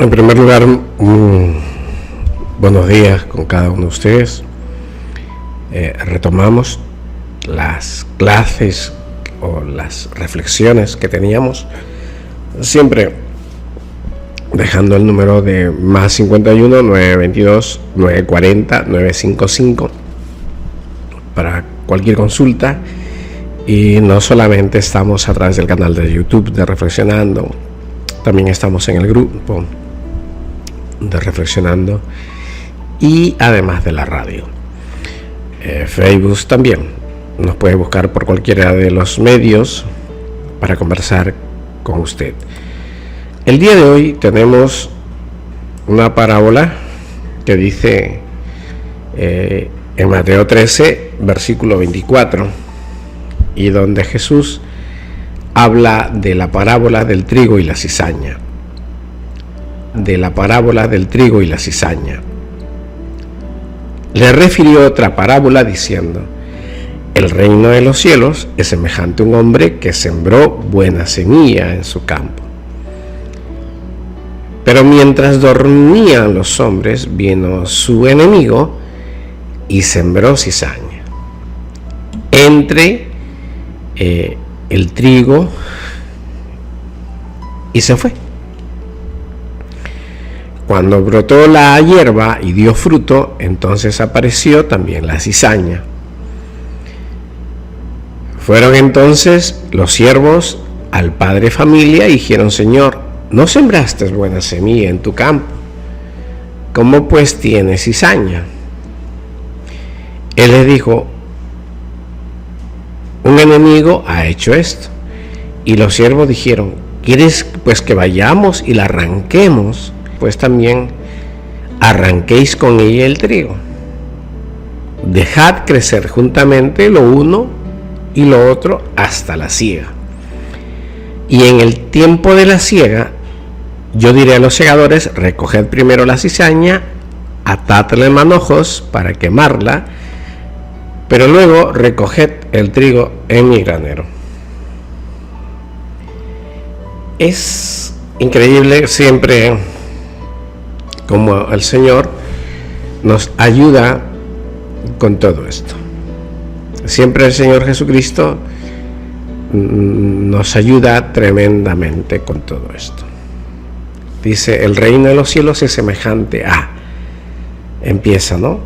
En primer lugar, buenos días con cada uno de ustedes. Retomamos las clases o las reflexiones que teníamos, siempre dejando el número de más 51 922 940 955 para cualquier consulta. Y no solamente estamos a través del canal de YouTube de Reflexionando, también estamos en el grupo de Reflexionando y además de la radio. Facebook también nos puede buscar por cualquiera de los medios para conversar con usted. El día de hoy tenemos una parábola que dice en Mateo 13, versículo 24, y donde Jesús habla de la parábola del trigo y la cizaña. De la parábola del trigo y la cizaña. Le refirió otra parábola diciendo: el reino de los cielos es semejante a un hombre que sembró buena semilla en su campo. Pero mientras dormían los hombres, vino su enemigo y sembró cizaña entre el trigo y se fue. Cuando brotó la hierba y dio fruto, entonces apareció también la cizaña. Fueron entonces los siervos al padre de familia y dijeron: Señor, ¿no sembraste buena semilla en tu campo? ¿Cómo pues tiene cizaña? Él les dijo: un enemigo ha hecho esto. Y los siervos dijeron: ¿quieres pues que vayamos y la arranquemos? Pues también arranquéis con ella el trigo. Dejad crecer juntamente lo uno y lo otro hasta la siega. Y en el tiempo de la siega, yo diré a los segadores: recoged primero la cizaña, atadla en manojos para quemarla, pero luego recoged el trigo en mi granero. Es increíble siempre como el Señor nos ayuda con todo esto. Siempre el Señor Jesucristo nos ayuda tremendamente con todo esto. Dice: el reino de los cielos es semejante a... Empieza, ¿no?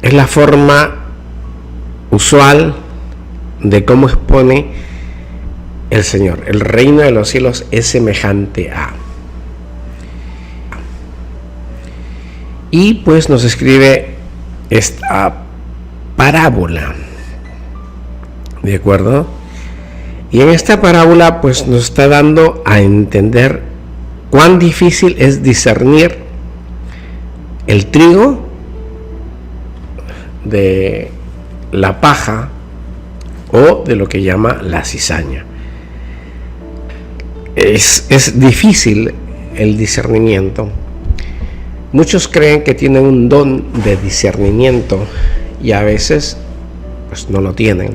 Es la forma usual de cómo expone el Señor. El reino de los cielos es semejante a... Y pues nos escribe esta parábola, ¿de acuerdo? Y en esta parábola pues nos está dando a entender cuán difícil es discernir el trigo de la paja o de lo que llama la cizaña. Es difícil el discernimiento. Muchos creen que tienen un don de discernimiento y a veces pues no lo tienen.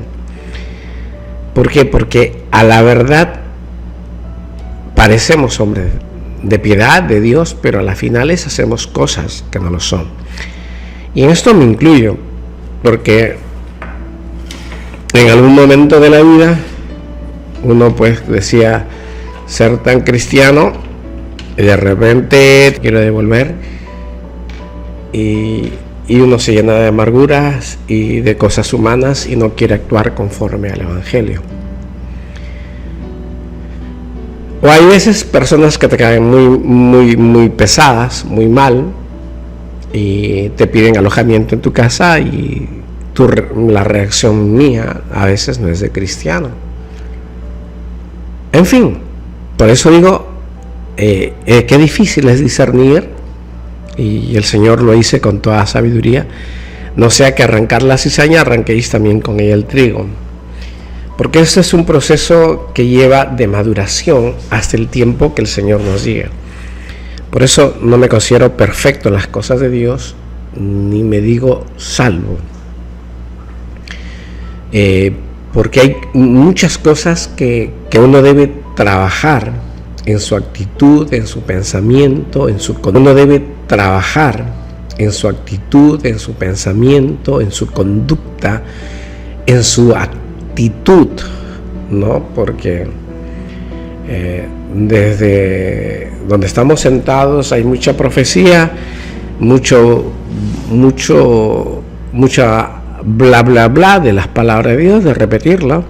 ¿Por qué? Porque a la verdad parecemos hombres de piedad, de Dios, pero a las finales hacemos cosas que no lo son. Y en esto me incluyo, porque en algún momento de la vida uno pues decía ser tan cristiano y de repente quiero devolver y uno se llena de amarguras y de cosas humanas y no quiere actuar conforme al Evangelio. O hay veces personas que te caen muy pesadas, muy mal, y te piden alojamiento en tu casa y la reacción mía a veces no es de cristiano. En fin, por eso digo, qué difícil es discernir, y el Señor lo dice con toda sabiduría: no sea que arrancar la cizaña, arranquéis también con ella el trigo. Porque este es un proceso que lleva de maduración hasta el tiempo que el Señor nos diga. Por eso no me considero perfecto en las cosas de Dios, ni me digo salvo. Porque hay muchas cosas que uno debe trabajar en su actitud, en su pensamiento, en su conducta. Uno debe trabajar en su actitud, en su pensamiento, en su conducta, en su actitud, ¿no? Porque desde donde estamos sentados hay mucha profecía, mucha bla bla bla de las palabras de Dios, de repetirla,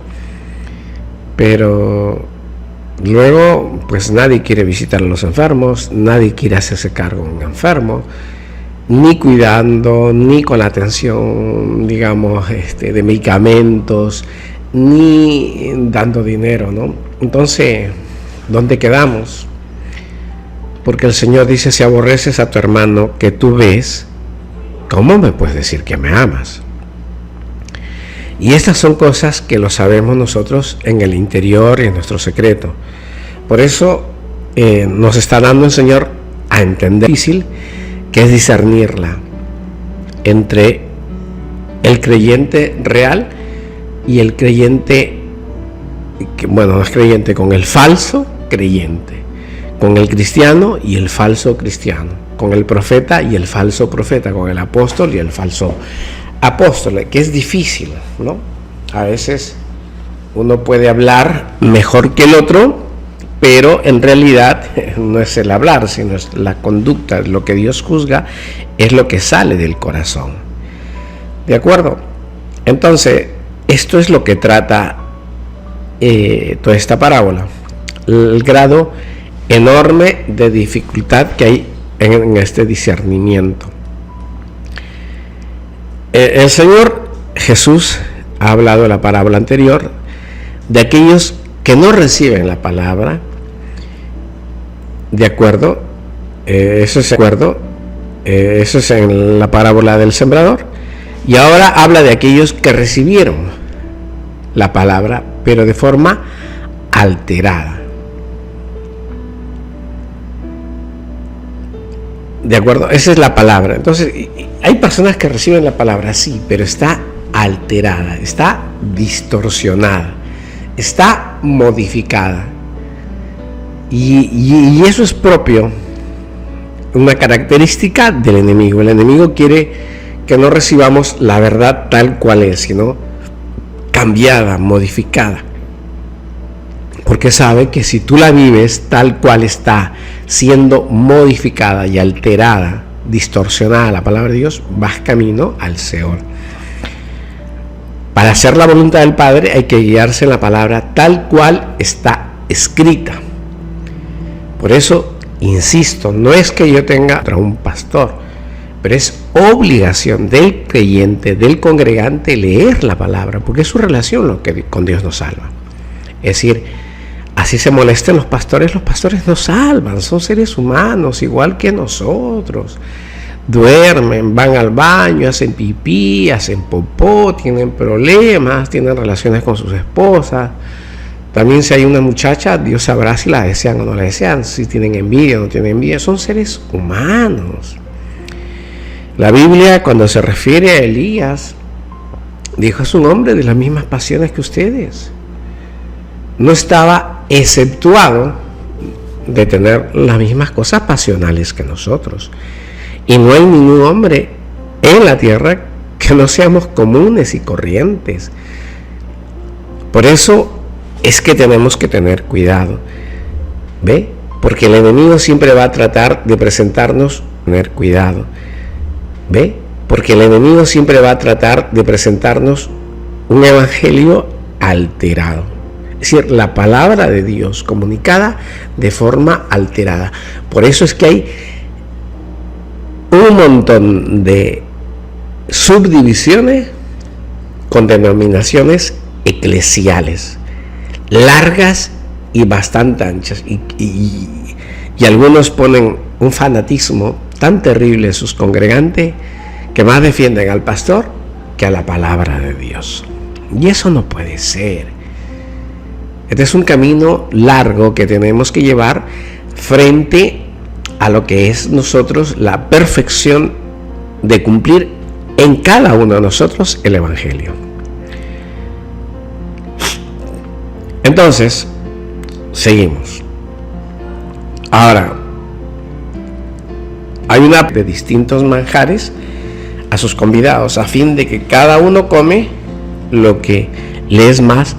pero luego pues nadie quiere visitar a los enfermos, nadie quiere hacerse cargo de un enfermo, ni cuidando, ni con la atención, digamos, de medicamentos, ni dando dinero, ¿no? Entonces, ¿dónde quedamos? Porque el Señor dice: si aborreces a tu hermano que tú ves, ¿cómo me puedes decir que me amas? Y estas son cosas que lo sabemos nosotros en el interior y en nuestro secreto. Por eso nos está dando el Señor a entender difícil, que es discernirla entre el creyente real y el creyente, que, bueno, no es creyente, con el falso creyente, con el cristiano y el falso cristiano, con el profeta y el falso profeta, con el apóstol y el falso apóstol, que es difícil, ¿no? A veces uno puede hablar mejor que el otro, pero en realidad no es el hablar, sino es la conducta. Lo que Dios juzga es lo que sale del corazón. ¿De acuerdo? Entonces, esto es lo que trata toda esta parábola. El grado enorme de dificultad que hay en este discernimiento. El Señor Jesús ha hablado en la parábola anterior de aquellos que no reciben la palabra. ¿De acuerdo? Eso es en la parábola del sembrador. Y ahora habla de aquellos que recibieron la palabra, pero de forma alterada. ¿De acuerdo? Esa es la palabra. Entonces, hay personas que reciben la palabra, sí, pero está alterada, está distorsionada, está modificada. Y eso es propio, una característica del enemigo. El enemigo quiere que no recibamos la verdad tal cual es, sino cambiada, modificada. Porque sabe que si tú la vives tal cual está, siendo modificada y alterada, distorsionada la palabra de Dios, vas camino al Seol. Para hacer la voluntad del Padre hay que guiarse en la palabra tal cual está escrita. Por eso, insisto, no es que yo tenga contra un pastor, pero es obligación del creyente, del congregante, leer la palabra, porque es su relación lo que con Dios nos salva. Es decir, así se molesten los pastores nos salvan, son seres humanos igual que nosotros. Duermen, van al baño, hacen pipí, hacen popó, tienen problemas, tienen relaciones con sus esposas. También si hay una muchacha, Dios sabrá si la desean o no la desean, si tienen envidia o no tienen envidia. Son seres humanos. La Biblia, cuando se refiere a Elías, dijo: es un hombre de las mismas pasiones que ustedes. No estaba exceptuado de tener las mismas cosas pasionales que nosotros. Y no hay ningún hombre en la tierra que no seamos comunes y corrientes. Por eso es que tenemos que tener cuidado. ¿Ve? Porque el enemigo siempre va a tratar de presentarnos, tener cuidado. ¿Ve? Porque el enemigo siempre va a tratar de presentarnos un evangelio alterado. Es decir, la palabra de Dios comunicada de forma alterada. Por eso es que hay un montón de subdivisiones con denominaciones eclesiales, largas y bastante anchas. Y algunos ponen un fanatismo tan terrible en sus congregantes que más defienden al pastor que a la palabra de Dios. Y eso no puede ser. Este es un camino largo que tenemos que llevar frente a lo que es nosotros la perfección de cumplir en cada uno de nosotros el Evangelio. Entonces, seguimos. Ahora, hay una de distintos manjares a sus convidados, a fin de que cada uno come lo que le es más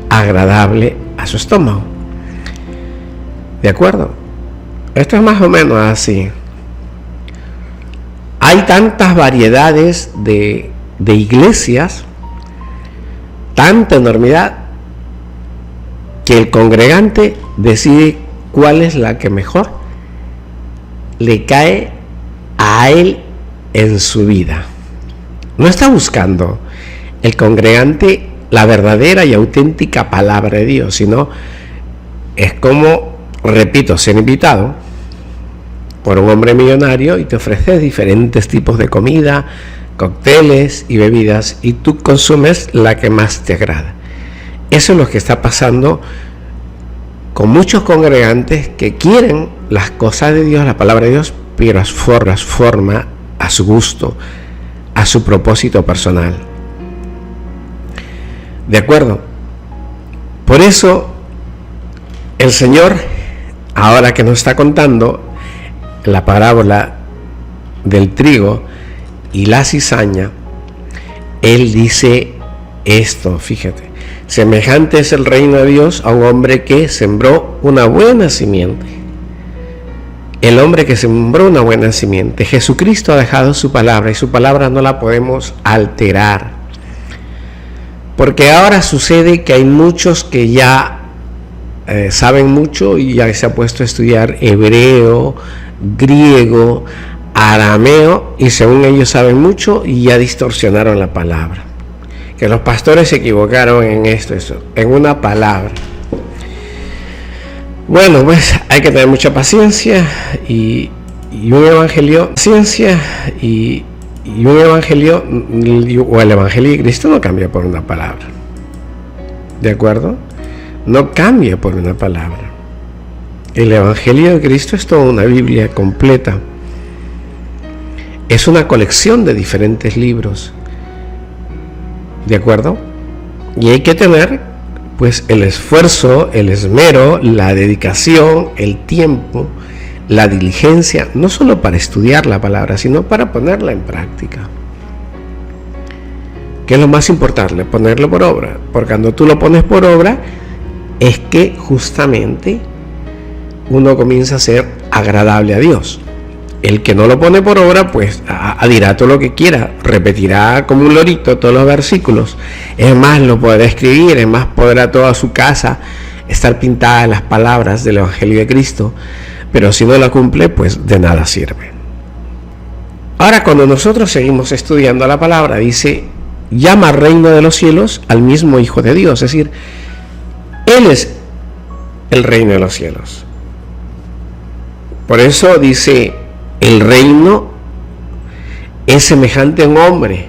agradable a su estómago. ¿De acuerdo? Esto es más o menos así. Hay tantas variedades de iglesias, tanta enormidad, que el congregante decide cuál es la que mejor le cae a él en su vida. No está buscando el congregante la verdadera y auténtica palabra de Dios, sino es como, repito, ser invitado por un hombre millonario y te ofrece diferentes tipos de comida, cócteles y bebidas, y tú consumes la que más te agrada. Eso es lo que está pasando con muchos congregantes que quieren las cosas de Dios, la palabra de Dios, pero las forma a su gusto, a su propósito personal. ¿De acuerdo? Por eso el Señor, ahora que nos está contando la parábola del trigo y la cizaña, Él dice esto, fíjate: semejante es el reino de Dios a un hombre que sembró una buena simiente. El hombre que sembró una buena simiente. Jesucristo ha dejado su palabra, y su palabra no la podemos alterar. Porque ahora sucede que hay muchos que ya saben mucho y ya se ha puesto a estudiar hebreo, griego, arameo, y según ellos saben mucho y ya distorsionaron la palabra. Que los pastores se equivocaron en esto, en una palabra. Bueno, pues hay que tener mucha paciencia y un evangelio, y un evangelio, o el evangelio de Cristo no cambia por una palabra. ¿De acuerdo? No cambia por una palabra. El evangelio de Cristo es toda una Biblia completa. Es una colección de diferentes libros. ¿De acuerdo? Y hay que tener pues el esfuerzo, el esmero, la dedicación, el tiempo, la diligencia, no solo para estudiar la palabra, sino para ponerla en práctica. ¿Qué es lo más importante? Ponerlo por obra. Porque cuando tú lo pones por obra, es que justamente uno comienza a ser agradable a Dios. El que no lo pone por obra, pues dirá todo lo que quiera, repetirá como un lorito todos los versículos. Es más, lo podrá escribir, es más, podrá toda su casa estar pintada en las palabras del Evangelio de Cristo, pero si no la cumple, pues de nada sirve. Ahora, cuando nosotros seguimos estudiando la palabra, dice: llama reino de los cielos al mismo Hijo de Dios, es decir, Él es el reino de los cielos. Por eso dice: el reino es semejante a un hombre.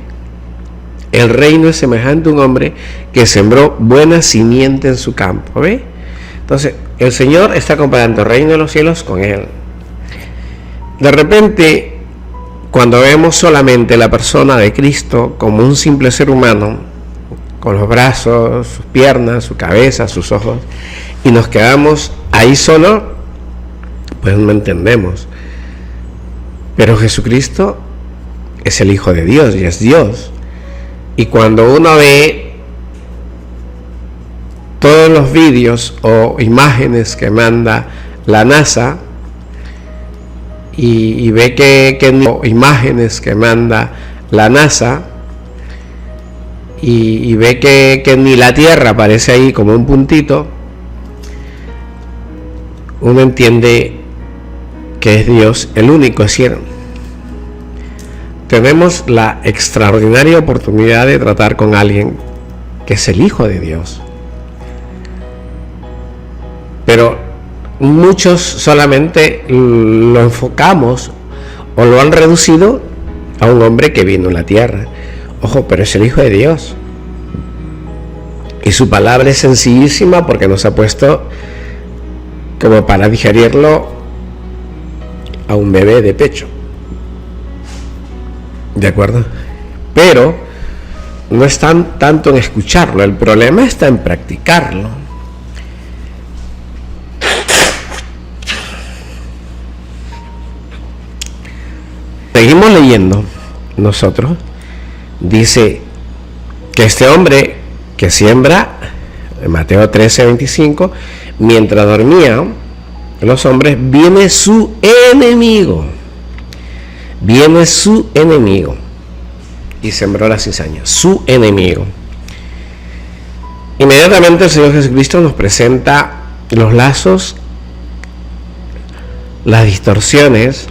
El reino es semejante a un hombre que sembró buena simiente en su campo. ¿Ve? Entonces, el Señor está comparando el reino de los cielos con Él. De repente, cuando vemos solamente la persona de Cristo como un simple ser humano, con los brazos, sus piernas, su cabeza, sus ojos, y nos quedamos ahí solo, pues no entendemos. Pero Jesucristo es el Hijo de Dios y es Dios. Y cuando uno ve todos los vídeos o imágenes que manda la NASA y ve que imágenes que manda la NASA y ve que ni la Tierra aparece ahí como un puntito, uno entiende que es Dios el único. Es decir, tenemos la extraordinaria oportunidad de tratar con alguien que es el Hijo de Dios. Pero muchos solamente lo enfocamos o lo han reducido a un hombre que vino a la tierra. Ojo, pero es el Hijo de Dios. Y su palabra es sencillísima porque nos ha puesto como para digerirlo a un bebé de pecho. ¿De acuerdo? Pero no es tanto en escucharlo, el problema está en practicarlo. seguimos leyendo nosotros, dice que este hombre que siembra, en Mateo 13:25, mientras dormían los hombres, viene su enemigo y sembró la cizaña, su enemigo. Inmediatamente el Señor Jesucristo nos presenta los lazos, las distorsiones,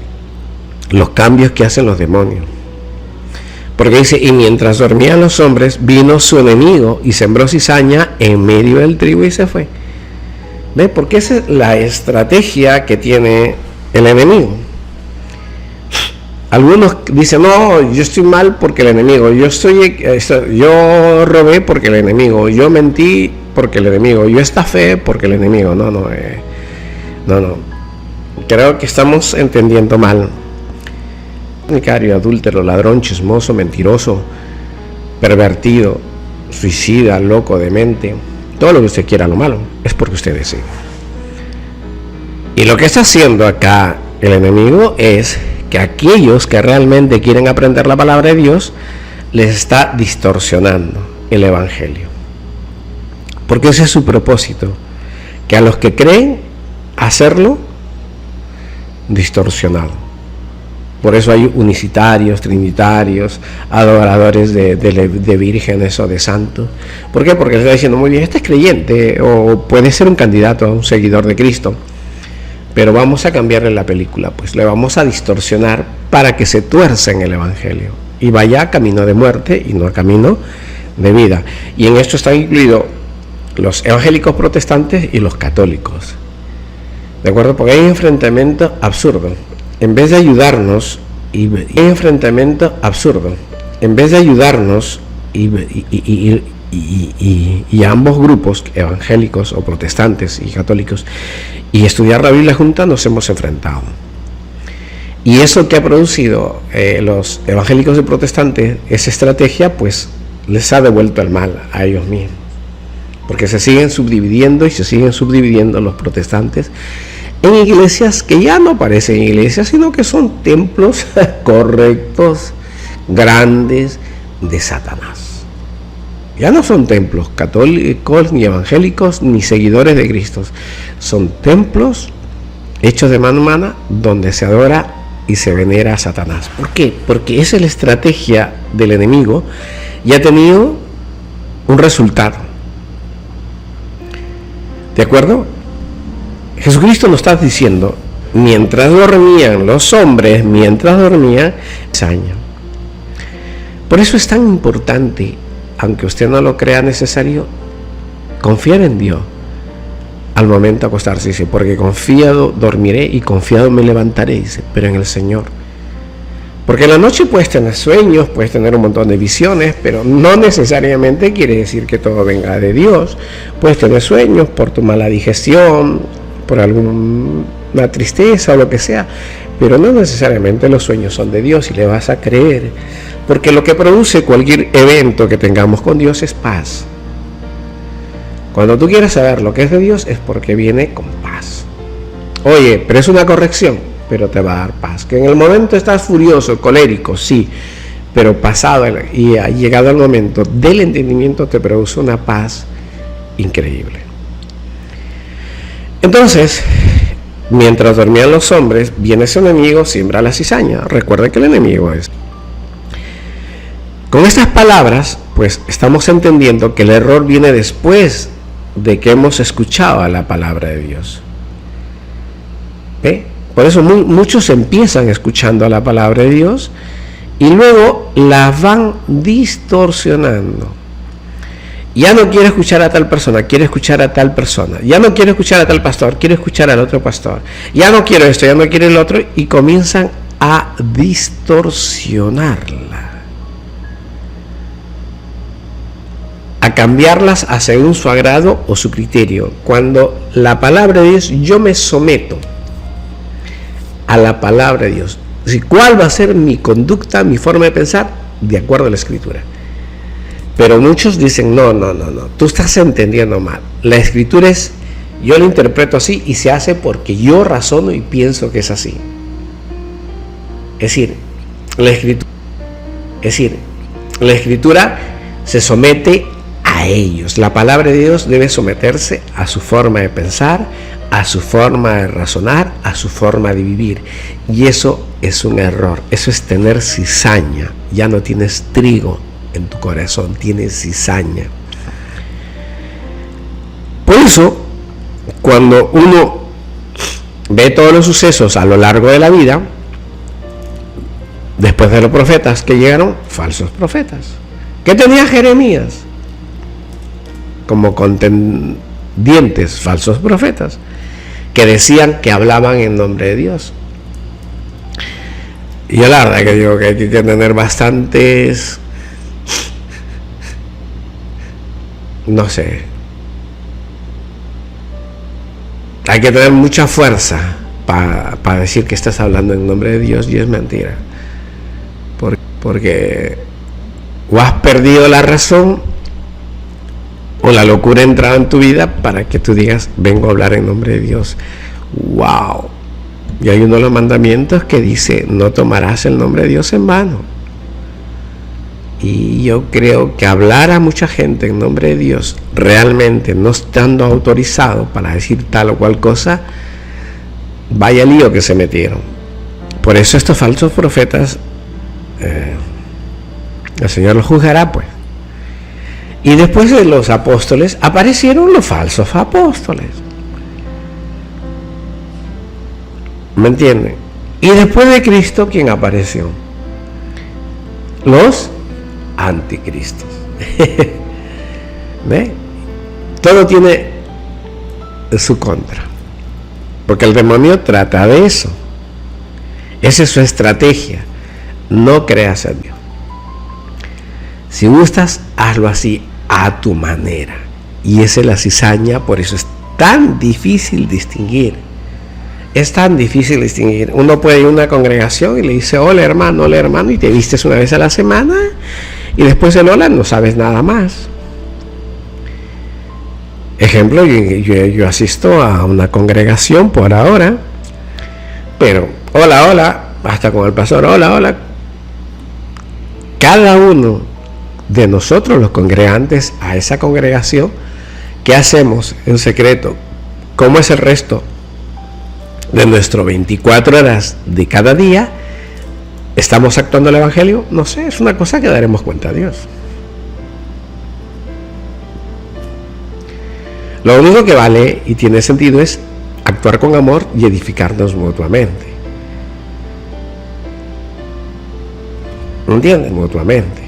los cambios que hacen los demonios. Porque dice, y mientras dormían los hombres, vino su enemigo y sembró cizaña en medio del trigo y se fue. ¿Ve? Porque esa es la estrategia que tiene el enemigo. Algunos dicen, no, yo estoy mal porque el enemigo, yo robé porque el enemigo, yo mentí porque el enemigo, yo estafé porque el enemigo. No. Creo que estamos entendiendo mal. Fornicario, adúltero, ladrón, chismoso, mentiroso, pervertido, suicida, loco, demente, todo lo que usted quiera, lo malo, es porque usted desea. Y lo que está haciendo acá el enemigo es que aquellos que realmente quieren aprender la palabra de Dios, les está distorsionando el evangelio. Porque ese es su propósito, que a los que creen hacerlo distorsionado. Por eso hay unicitarios, trinitarios, adoradores de vírgenes o de santos. ¿Por qué? Porque le está diciendo, muy bien, este es creyente o puede ser un candidato a un seguidor de Cristo, pero vamos a cambiarle la película, pues le vamos a distorsionar para que se tuerza en el evangelio y vaya a camino de muerte y no a camino de vida. Y en esto están incluidos los evangélicos protestantes y los católicos. ¿De acuerdo? Porque hay un enfrentamiento absurdo. En vez de ayudarnos, y ambos grupos, evangélicos o protestantes y católicos, y estudiar la Biblia junta, nos hemos enfrentado. Y eso que ha producido los evangélicos y protestantes, esa estrategia, pues les ha devuelto el mal a ellos mismos. Porque se siguen subdividiendo los protestantes en iglesias que ya no parecen iglesias, sino que son templos correctos, grandes, de Satanás. Ya no son templos católicos, ni evangélicos, ni seguidores de Cristo. Son templos hechos de mano humana, donde se adora y se venera a Satanás. ¿Por qué? Porque esa es la estrategia del enemigo y ha tenido un resultado. ¿De acuerdo? Jesucristo nos está diciendo, mientras dormían los hombres, cizaña. Por eso es tan importante, aunque usted no lo crea necesario, confiar en Dios al momento de acostarse. Dice, porque confiado dormiré y confiado me levantaré, dice, pero en el Señor. Porque en la noche puedes tener sueños, puedes tener un montón de visiones, pero no necesariamente quiere decir que todo venga de Dios. Puedes tener sueños por tu mala digestión, por alguna tristeza o lo que sea, pero no necesariamente los sueños son de Dios y le vas a creer, porque lo que produce cualquier evento que tengamos con Dios es paz. Cuando tú quieras saber lo que es de Dios es porque viene con paz. Oye, pero es una corrección, pero te va a dar paz. Que en el momento estás furioso, colérico, sí, pero pasado y ha llegado el momento del entendimiento te produce una paz increíble. Entonces, mientras dormían los hombres, viene ese enemigo, siembra la cizaña. Recuerda que el enemigo es. Con estas palabras, pues estamos entendiendo que el error viene después de que hemos escuchado la palabra de Dios. ¿Ve? Por eso muchos empiezan escuchando la palabra de Dios y luego la van distorsionando. Ya no quiero escuchar a tal persona, quiero escuchar a tal persona. Ya no quiero escuchar a tal pastor, quiero escuchar al otro pastor. Ya no quiero esto, ya no quiero el otro. Y comienzan a distorsionarla. A cambiarlas a según su agrado o su criterio. Cuando la palabra de Dios, yo me someto a la palabra de Dios. ¿Cuál va a ser mi conducta, mi forma de pensar? De acuerdo a la Escritura. Pero muchos dicen, no, tú estás entendiendo mal. La Escritura es, yo lo interpreto así y se hace porque yo razono y pienso que es así. Es decir, la escritura, es decir, la escritura se somete a ellos. La palabra de Dios debe someterse a su forma de pensar, a su forma de razonar, a su forma de vivir. Y eso es un error. Eso es tener cizaña. Ya no tienes trigo en tu corazón, tienes cizaña. Por eso, cuando uno ve todos los sucesos a lo largo de la vida, después de los profetas que llegaron, falsos profetas. ¿Qué tenía Jeremías? Como contendientes falsos profetas que decían que hablaban en nombre de Dios. Y yo la verdad que digo que hay que tener bastantes, no sé, hay que tener mucha fuerza para decir que estás hablando en nombre de Dios, y es mentira. Porque o has perdido la razón o la locura ha entrado en tu vida para que tú digas, vengo a hablar en nombre de Dios. ¡Wow! Y hay uno de los mandamientos que dice, no tomarás el nombre de Dios en vano. Y yo creo que hablar a mucha gente en nombre de Dios, realmente no estando autorizado para decir tal o cual cosa, vaya lío que se metieron. Por eso estos falsos profetas, el Señor los juzgará, pues. Y después de los apóstoles aparecieron los falsos apóstoles. ¿Me entienden? Y después de Cristo, ¿quién apareció? Los anticristos. ¿Ve? Todo tiene su contra. Porque el demonio trata de eso. Esa es su estrategia. No creas en Dios. Si gustas, hazlo así, a tu manera. Y esa es la cizaña, por eso es tan difícil distinguir. Es tan difícil distinguir. Uno puede ir a una congregación y le dice, hola hermano, y te vistes una vez a la semana, y después del hola no sabes nada más. Ejemplo, yo asisto a una congregación por ahora, pero hola, hasta con el pastor, hola. Cada uno de nosotros, los congregantes, a esa congregación, ¿qué hacemos en secreto? ¿Cómo es el resto de nuestras 24 horas de cada día? ¿Estamos actuando el evangelio? No sé, es una cosa que daremos cuenta a Dios. Lo único que vale y tiene sentido es actuar con amor y edificarnos mutuamente. ¿Entienden? Mutuamente.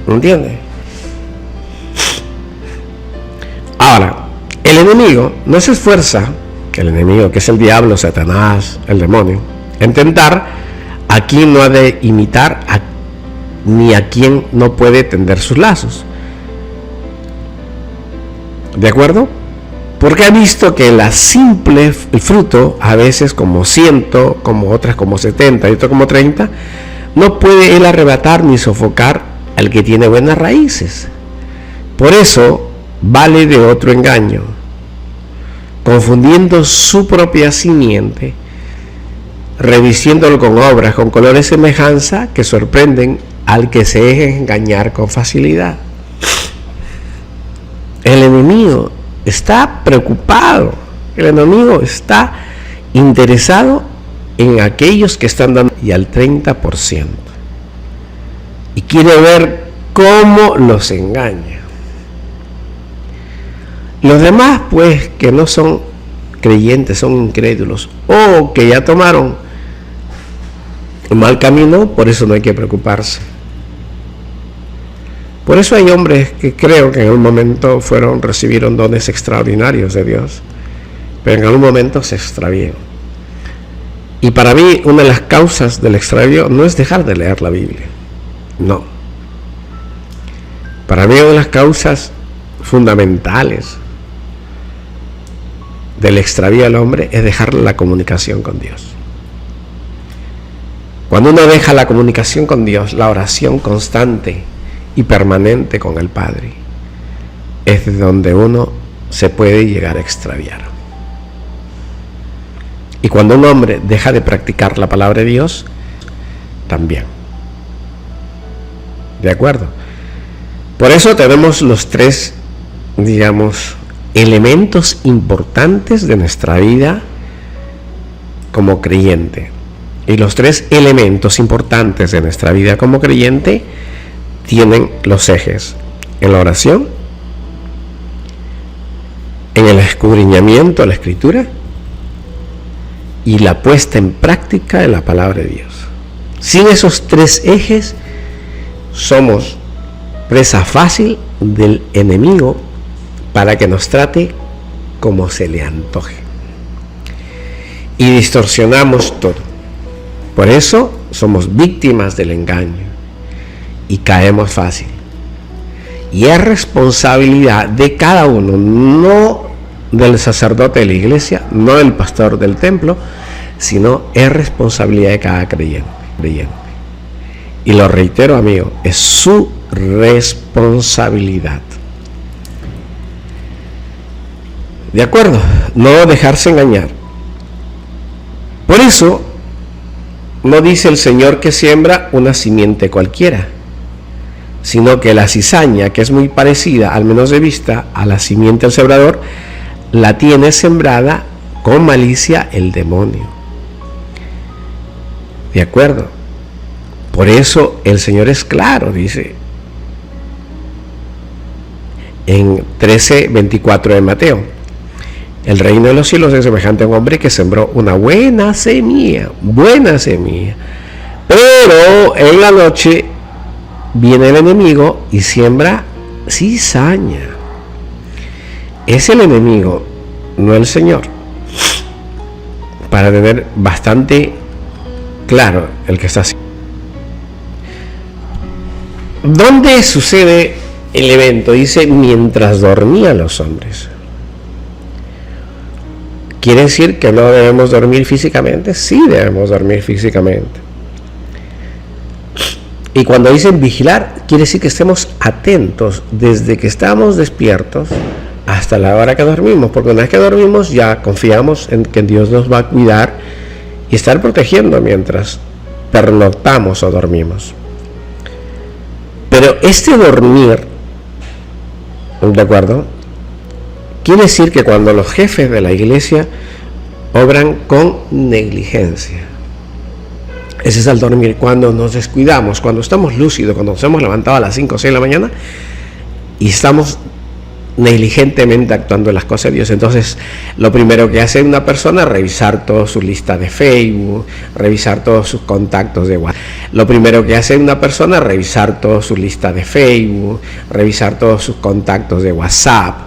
¿Entiendes? Ahora, el enemigo no se esfuerza, el enemigo que es el diablo, Satanás, el demonio, en tentar a quien no ha de imitar, ni a quien no puede tender sus lazos. ¿De acuerdo? Porque ha visto que el fruto, a veces como 100, como otras como 70 y otras como 30, no puede él arrebatar ni sofocar al que tiene buenas raíces. Por eso vale de otro engaño, confundiendo su propia simiente, revistiéndolo con obras, con colores de semejanza que sorprenden al que se deje engañar con facilidad. El enemigo está preocupado, el enemigo está interesado en aquellos que están dando y al 30%. Y quiere ver cómo los engaña. Los demás, pues, que no son creyentes, son incrédulos, o que ya tomaron un mal camino, por eso no hay que preocuparse. Por eso hay hombres que creo que en algún momento recibieron dones extraordinarios de Dios, pero en algún momento se extraviaron. Y para mí, una de las causas del extravío no es dejar de leer la Biblia. No. Para mí una de las causas fundamentales del extravío del hombre es dejar la comunicación con Dios. Cuando uno deja la comunicación con Dios, la oración constante y permanente con el Padre, es donde uno se puede llegar a extraviar. Y cuando un hombre deja de practicar la palabra de Dios, también. ¿De acuerdo? Por eso tenemos los tres, digamos, elementos importantes de nuestra vida como creyente. Y los tres elementos importantes de nuestra vida como creyente tienen los ejes: en la oración, en el escudriñamiento de la Escritura y la puesta en práctica de la palabra de Dios. Sin esos tres ejes, somos presa fácil del enemigo para que nos trate como se le antoje. Y distorsionamos todo. Por eso somos víctimas del engaño y caemos fácil. Y es responsabilidad de cada uno, no del sacerdote de la iglesia, no del pastor del templo, sino es responsabilidad de cada creyente. Y lo reitero, amigo, es su responsabilidad. ¿De acuerdo? No dejarse engañar. Por eso, no dice el Señor que siembra una simiente cualquiera, sino que la cizaña, que es muy parecida, al menos de vista, a la simiente del sembrador, la tiene sembrada con malicia el demonio. ¿De acuerdo? Por eso el Señor es claro, dice en 13:24 de Mateo: el reino de los cielos es semejante a un hombre que sembró una buena semilla, pero en la noche viene el enemigo y siembra cizaña. Es el enemigo, no el Señor. Para tener bastante claro el que está haciendo. ¿Dónde sucede el evento? Dice, mientras dormían los hombres. ¿Quiere decir que no debemos dormir físicamente? Sí, debemos dormir físicamente. Y cuando dicen vigilar, quiere decir que estemos atentos desde que estamos despiertos hasta la hora que dormimos, porque una vez que dormimos ya confiamos en que Dios nos va a cuidar y estar protegiendo mientras pernoctamos o dormimos. Pero este dormir, ¿de acuerdo?, quiere decir que cuando los jefes de la iglesia obran con negligencia, ese es el dormir, cuando nos descuidamos, cuando estamos lúcidos, cuando nos hemos levantado a las 5 o 6 de la mañana y estamos negligentemente actuando en las cosas de Dios. Entonces, lo primero que hace una persona es revisar toda su lista de Facebook, revisar todos sus contactos de WhatsApp. Lo primero que hace una persona es revisar toda su lista de Facebook, revisar todos sus contactos de WhatsApp,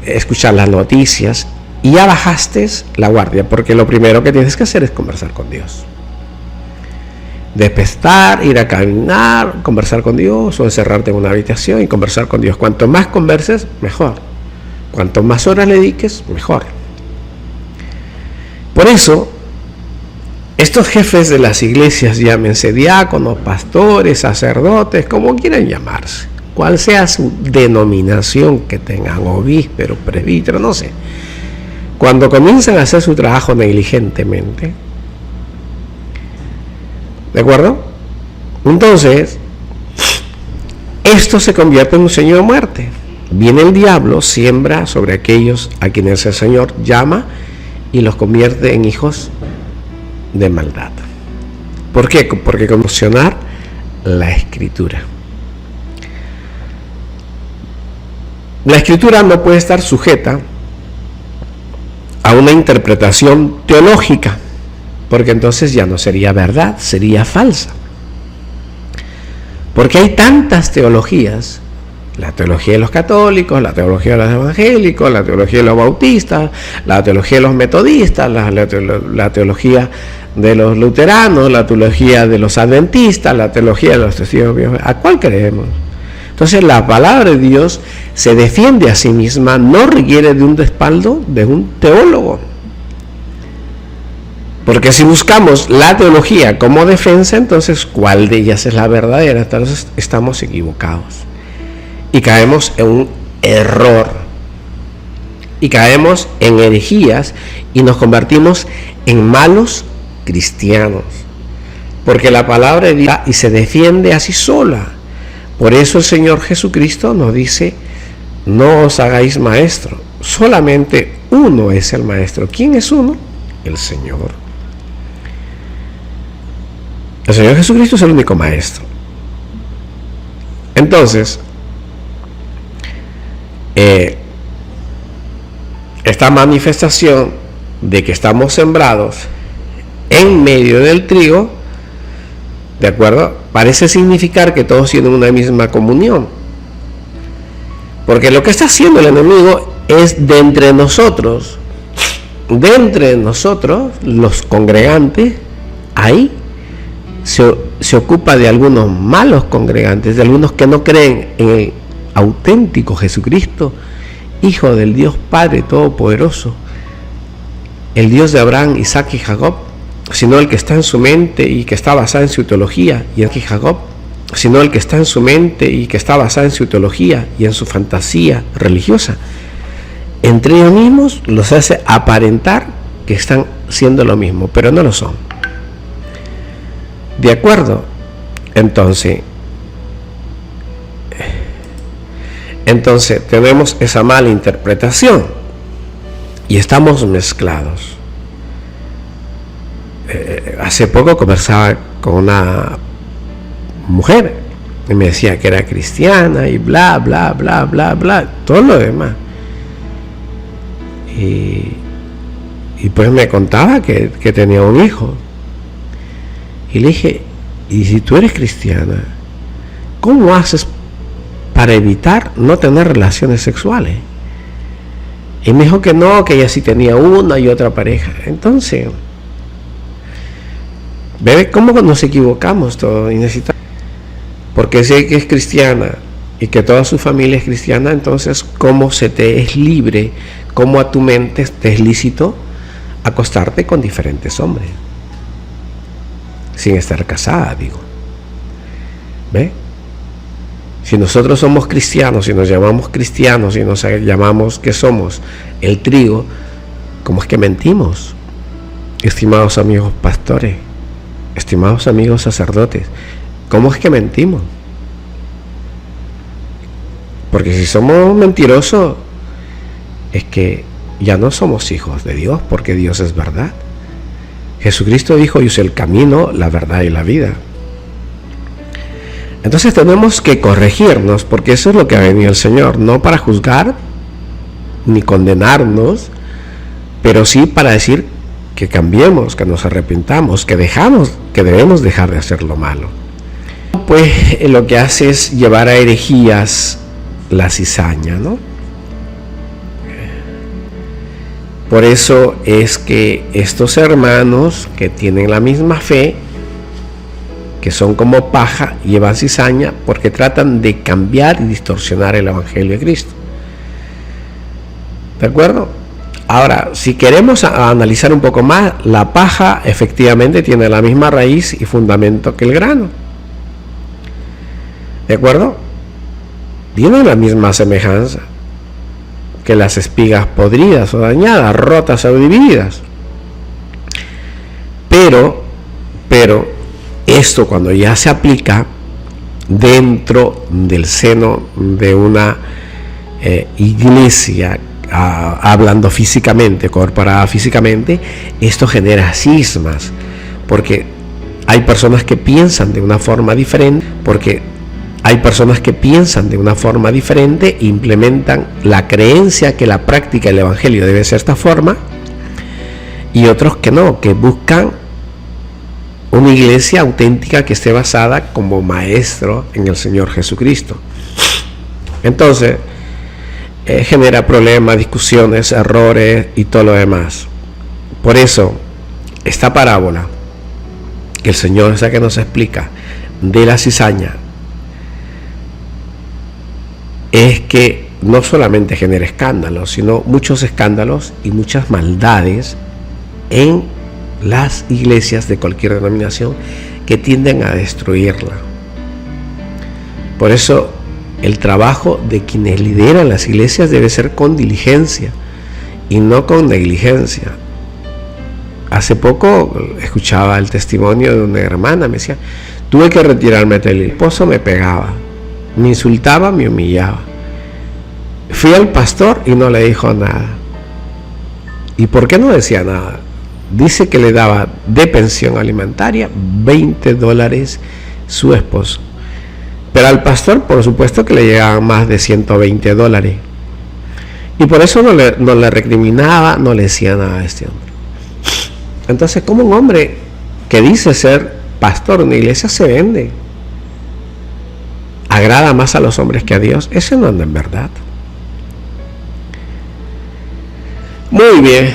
escuchar las noticias, y ya bajaste la guardia, porque lo primero que tienes que hacer es conversar con Dios. Despertar, ir a caminar, conversar con Dios, o encerrarte en una habitación y conversar con Dios. Cuanto más converses, mejor. Cuanto más horas le dediques, mejor. Por eso, estos jefes de las iglesias, llámense diáconos, pastores, sacerdotes, como quieran llamarse, cual sea su denominación que tengan, obispo, presbítero, no sé, cuando comienzan a hacer su trabajo negligentemente, ¿de acuerdo? Entonces, esto se convierte en un sueño de muerte. Viene el diablo, siembra sobre aquellos a quienes el Señor llama y los convierte en hijos de maldad. ¿Por qué? Porque conmocionar la Escritura. La Escritura no puede estar sujeta a una interpretación teológica, porque entonces ya no sería verdad, sería falsa. Porque hay tantas teologías: la teología de los católicos, la teología de los evangélicos, la teología de los bautistas, la teología de los metodistas, la teología de los luteranos, la teología de los adventistas, la teología de los testigos de Jehová. ¿A cuál creemos? Entonces la palabra de Dios se defiende a sí misma, no requiere de un respaldo de un teólogo. Porque si buscamos la teología como defensa, entonces ¿cuál de ellas es la verdadera? Entonces estamos equivocados y caemos en un error y caemos en herejías y nos convertimos en malos cristianos, porque la palabra de Dios y se defiende así sola. Por eso el Señor Jesucristo nos dice: no os hagáis maestro, solamente uno es el maestro. ¿Quién es uno? El Señor. El Señor Jesucristo es el único maestro. Entonces, esta manifestación de que estamos sembrados en medio del trigo, ¿de acuerdo?, parece significar que todos tienen una misma comunión. Porque lo que está haciendo el enemigo es de entre nosotros, los congregantes, ahí se ocupa de algunos malos congregantes, de algunos que no creen en el auténtico Jesucristo, Hijo del Dios Padre Todopoderoso, el Dios de Abraham, Isaac y Jacob, sino el que está en su mente y que está basada en su teología y en Jacob, sino el que está en su mente y que está basada en su teología y en su fantasía religiosa. Entre ellos mismos los hace aparentar que están siendo lo mismo, pero no lo son. ¿De acuerdo? Entonces tenemos esa mala interpretación y estamos mezclados. Hace poco conversaba con una mujer y me decía que era cristiana y bla, bla, bla, bla, bla, todo lo demás. Y pues me contaba que tenía un hijo. Y le dije: ¿y si tú eres cristiana, cómo haces para evitar no tener relaciones sexuales? Y me dijo que no, que ella sí tenía una y otra pareja. Entonces, ¿ve cómo nos equivocamos todos? Y necesitamos, porque sé que es cristiana y que toda su familia es cristiana, entonces ¿cómo se te es libre, cómo a tu mente te es lícito acostarte con diferentes hombres sin estar casada? Digo, ¿ve? Si nosotros somos cristianos, si nos llamamos cristianos, si nos llamamos que somos el trigo, ¿cómo es que mentimos? Estimados amigos pastores, estimados amigos sacerdotes, ¿cómo es que mentimos? Porque si somos mentirosos, es que ya no somos hijos de Dios, porque Dios es verdad. Jesucristo dijo: yo soy el camino, la verdad y la vida. Entonces tenemos que corregirnos, porque eso es lo que ha venido el Señor, no para juzgar ni condenarnos, pero sí para decir que cambiemos, que nos arrepintamos, que debemos dejar de hacer lo malo. Pues lo que hace es llevar a herejías la cizaña, ¿no? Por eso es que estos hermanos que tienen la misma fe, que son como paja, llevan cizaña porque tratan de cambiar y distorsionar el Evangelio de Cristo. ¿De acuerdo? Ahora, si queremos analizar un poco más, la paja efectivamente tiene la misma raíz y fundamento que el grano. ¿De acuerdo? Tiene la misma semejanza que las espigas podridas o dañadas, rotas o divididas. Pero esto, cuando ya se aplica dentro del seno de una iglesia, hablando físicamente, corporada físicamente, esto genera cismas, porque hay personas que piensan de una forma diferente, implementan la creencia que la práctica del Evangelio debe ser esta forma, y otros que no, que buscan una iglesia auténtica que esté basada como maestro en el Señor Jesucristo. Entonces genera problemas, discusiones, errores y todo lo demás. Por eso esta parábola que el Señor es la que nos explica de la cizaña es que no solamente genera escándalos, sino muchos escándalos y muchas maldades en las iglesias de cualquier denominación que tienden a destruirla. Por eso el trabajo de quienes lideran las iglesias debe ser con diligencia, y no con negligencia. Hace poco escuchaba el testimonio de una hermana, me decía, tuve que retirarme del esposo, me pegaba, me insultaba, me humillaba. Fui al pastor y no le dijo nada. ¿Y por qué no decía nada? Dice que le daba de pensión alimentaria $20 su esposo. Pero al pastor, por supuesto, que le llegaban más de $120. Y por eso no le recriminaba, no le decía nada a este hombre. Entonces, ¿cómo un hombre que dice ser pastor de una iglesia se vende? ¿Agrada más a los hombres que a Dios? Eso no anda en verdad. Muy bien.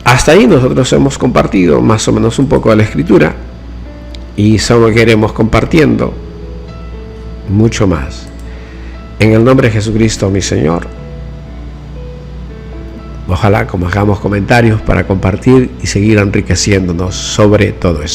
Hasta ahí nosotros hemos compartido más o menos un poco de la Escritura y solo queremos compartiendo mucho más. En el nombre de Jesucristo, mi Señor. Ojalá como hagamos comentarios para compartir y seguir enriqueciéndonos sobre todo esto.